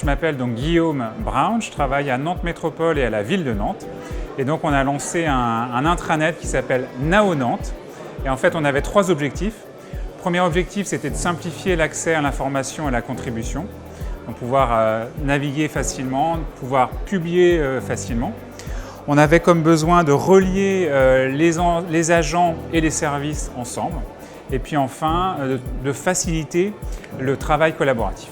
je m'appelle donc Guillaume Brown, je travaille à Nantes Métropole et à la ville de Nantes. Et donc on a lancé un intranet qui s'appelle Nao Nantes. Et en fait on avait 3 objectifs. Le premier objectif c'était de simplifier l'accès à l'information et à la contribution. Donc pouvoir naviguer facilement, pouvoir publier facilement. On avait comme besoin de relier les agents et les services ensemble. Et puis enfin, de faciliter le travail collaboratif.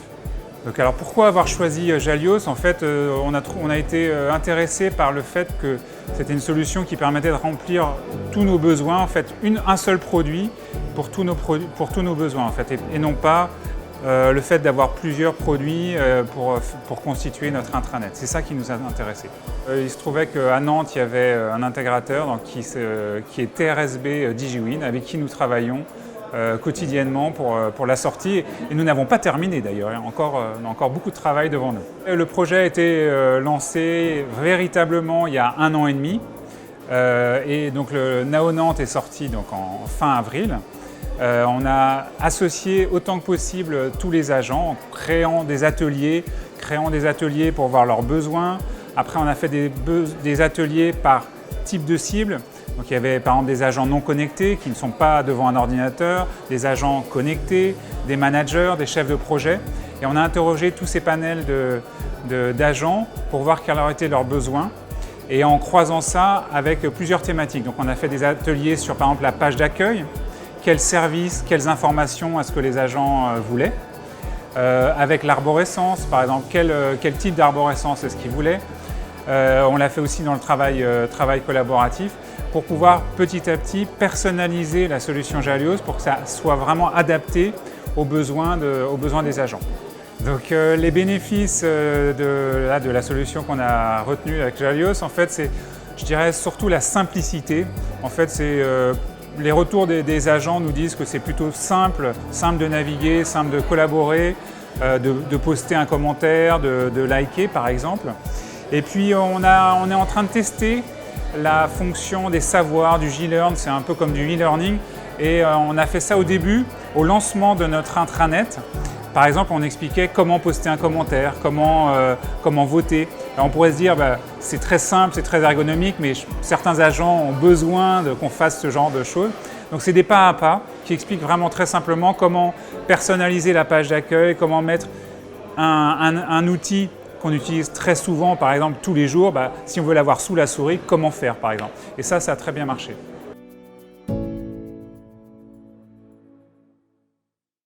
Donc alors pourquoi avoir choisi Jalios? En fait, on a été intéressé par le fait que c'était une solution qui permettait de remplir tous nos besoins, en fait, un seul produit pour tous nos besoins, en fait, et non pas le fait d'avoir plusieurs produits pour constituer notre intranet. C'est ça qui nous a intéressés. Il se trouvait qu'à Nantes, il y avait un intégrateur donc, qui est TRSB DigiWin, avec qui nous travaillons quotidiennement pour la sortie. Et nous n'avons pas terminé d'ailleurs, on a encore beaucoup de travail devant nous. Le projet a été lancé véritablement il y a 1 an et demi. Et donc le Nao Nantes est sorti donc, en fin avril. On a associé autant que possible tous les agents en créant des ateliers pour voir leurs besoins. Après, on a fait des ateliers par type de cible. Donc, il y avait par exemple des agents non connectés qui ne sont pas devant un ordinateur, des agents connectés, des managers, des chefs de projet. Et on a interrogé tous ces panels d'agents pour voir quels auraient été leurs besoins. Et en croisant ça avec plusieurs thématiques. Donc, on a fait des ateliers sur par exemple la page d'accueil. Quels services, quelles informations est-ce que les agents voulaient. Avec l'arborescence, par exemple, quel type d'arborescence est-ce qu'ils voulaient. On l'a fait aussi dans le travail collaboratif pour pouvoir petit à petit personnaliser la solution Jalios pour que ça soit vraiment adapté aux besoins des agents. Donc les bénéfices de la solution qu'on a retenue avec Jalios, en fait, c'est, je dirais, surtout la simplicité. En fait, c'est les retours des agents nous disent que c'est plutôt simple de naviguer, simple de collaborer, de poster un commentaire, de liker par exemple. Et puis on est en train de tester la fonction des savoirs, du J-Learn, c'est un peu comme du e-learning. Et on a fait ça au début, au lancement de notre intranet. Par exemple, on expliquait comment poster un commentaire, comment voter. Alors, on pourrait se dire, c'est très simple, c'est très ergonomique, mais certains agents ont besoin qu'on fasse ce genre de choses. Donc, c'est des pas à pas qui expliquent vraiment très simplement comment personnaliser la page d'accueil, comment mettre un outil qu'on utilise très souvent, par exemple tous les jours, si on veut l'avoir sous la souris, comment faire par exemple. Et ça a très bien marché.